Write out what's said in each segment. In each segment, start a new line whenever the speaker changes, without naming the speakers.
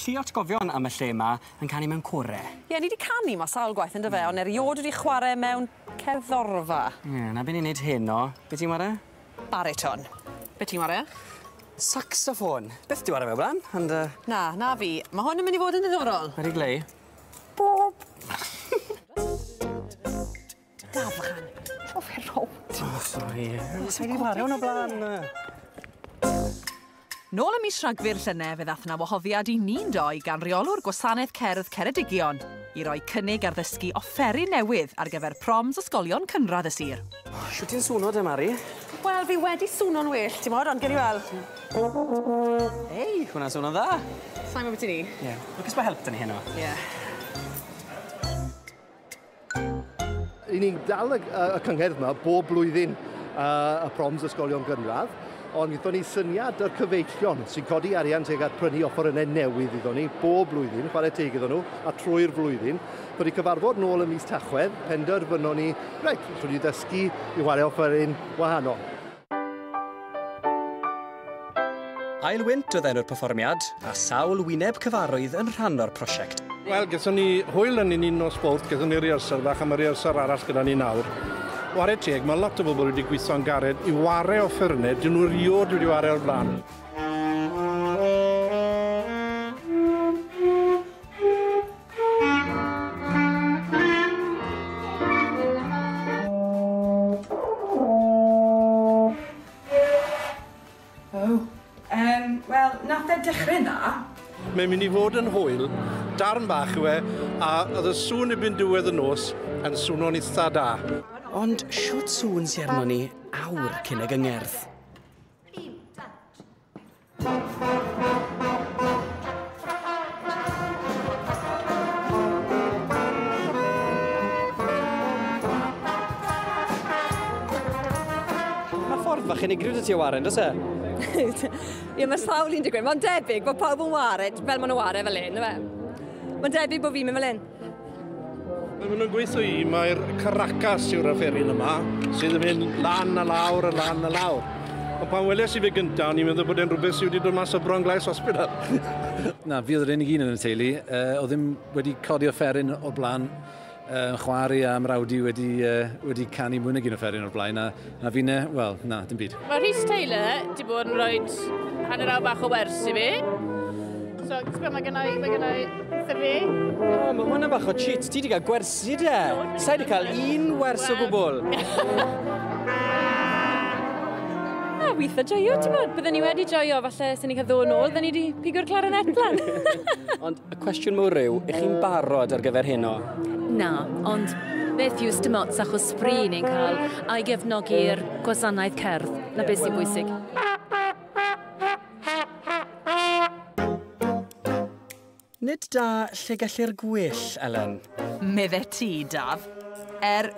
llu atgofion am y lle yma yn canu mewn core.
Ie, ni wedi canu ma sawl gwaith yn dy fe, ond eriod wedi chwarae mewn cerddorfa.
Ie, na beth ni'n neud heno. Be ti'n chwarae?
Bariton. Be ti'n chwarae?
Saxophone. Beth ti'n chwarae fe blan? And,
Na fi. Mae hwn yn mynd i fod yn ddiddorol.
Wedi glei?
Bob. Gafan. O, fe rownd.
Oh, sorry. Sa'n i chwarae hwn o blan?
Nôl ym mis Rhagfyr llynedd fe ddath yna wahoddiad i ni'n doi gan reolwr Gwasanaeth Cerdd Ceredigion i roi cynnig ar ddysgu offeryn newydd ar gyfer Proms Ysgolion Cynradd y Sir.
Siw ti'n swnio dy, Mari?
Wel, fi wedi swnio'n well, ti'n modd, ond gen i weld.
Ei, hwnna'n swnio'n dda.
Sa'n gwybod ti ni?
Ie. Lwcus bod help dyn ni heno.
Ie.
I ni'n dal y cyngerdd yma bob blwyddyn y Proms Ysgolion Cynradd, ond gyda ni syniad o'r cyfeillion sy'n codi arian teg at prynu offerynnau newydd iddo ni bob blwyddyn, chwarae teg iddo nhw, a trwy'r flwyddyn. Wedi cyfarfod nôl y mis Tachwedd, penderfynon ni, reit, allwn ni ddysgu i chwarae offeryn wahanol.
Ailwynt oedd enw'r perfformiad, a sawl wyneb cyfarwydd yn rhan o'r prosiect.
Wel, gaethon ni hwyl yn un o sbort, gaethon ni rehearsal fach am y rehearsal arall gyda ni nawr. Chwarae teg, mae lot o bobl wedi gweithio'n gared i wario offerynnau, dyn nhw riod wedi wario o'r blaen.
Wel, nath e dechrau na.
Mae'n mynd i fod yn hwyl, darn bach yw e, a oedd y sŵn erbyn diwedd y nos yn swnio'n eitha da.
Ond siwt sŵn sy'n arno ni awr cyn y gyngerdd. Mae ffordd fach yn ymgryd ti o waren, does e?
Ie, mae sawl un digwydd. Mae'n debyg bod pawb yn wared fel maen nhw wared fel hyn, yfe? Mae'n debyg bod fi'n mynd fel hyn.
Mae nhw'n gweithio i, mae'r caracas yw'r offeryn yma, sydd yn mynd lan a lawr a lan a lawr. Ond pan weles i fe gyntaf, o'n i'n meddwl bod e'n rhywbeth sydd wedi dod mas o Bron Glais Hospital.
Na, fi oedd yr unig un yn y teulu. Oedd ddim wedi codi offeryn o'r blaen. Chwarae a mrawdi wedi canu mwy nag un offeryn o'r blaen. A fi'n, wel, na, dim byd.
Mae Rhys Taylor wedi bod yn rhoi hanner awr bach o wers i fi. So, mae gennau wrth fi.
O, mae hwnna bach o cheat. Ti wedi cael gwersi, de? Sa wedi cael un wers o gwbl.
Na, weithio joio, ti'n bod? Byddwn ni wedi joio, falle sy'n ni'n cael ddod nôl, byddwn ni wedi pigo'r clarinet lan.
Ond y cwestiwn mawr yw, ych chi'n barod ar gyfer heno?
Na, ond beth yw dim ots achos sbri ni'n cael a'i gefnogi'r gwasanaeth cerdd, na beth sy'n bwysig.
Nid da lle gellir gwyll, Elen?
Medde ti, Daf.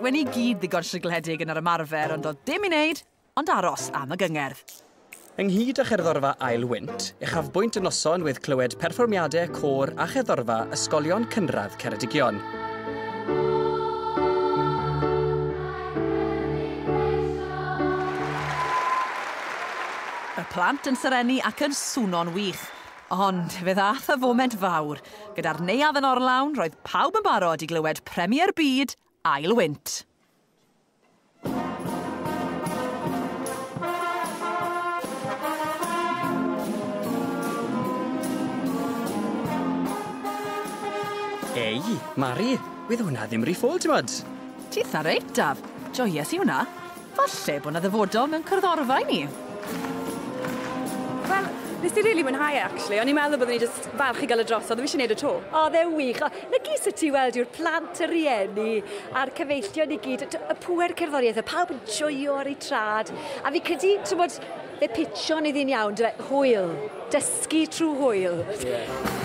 Wen i gyd ddigon sigledig yn yr ymarfer, ond oedd dim i wneud, ond aros am y gyngerdd.
Ynghyd â cherddorfa ailwynt, uchafbwynt y noson with clywed perfformiadau côr a cherddorfa Ysgolion Cynradd Ceredigion.
Y plant yn syrenu ac yn swno'n wych. Ond fe ddath y foment fawr. Gyda'r neuadd yn orlawn, roedd pawb yn barod i glywed Premier Byd ailwynt.
Ei, Mari, bydd hwnna ddim rhy ffôl, ti'n modd?
Ti eitha reit, Daf. Joies i hwnna. Falle bod na ddyfodol mewn cyrddorfa i ni.
Wel, nes i rili mwynhau, actually. O'n i'n meddwl byddwn ni jyst falch i gael y drosodd, ddim eisiau gwneud y to. O, dde wych. Na gys y ti weld yw'r plant y rieni a'r cyfeillion i gyd, y pŵer cerddoriaeth, y pawb yn joio ar ei trad. A fi credu, ti'n bod, fe pitio'n iddyn iawn, hwyl. Dysgu trwy hwyl. Yeah.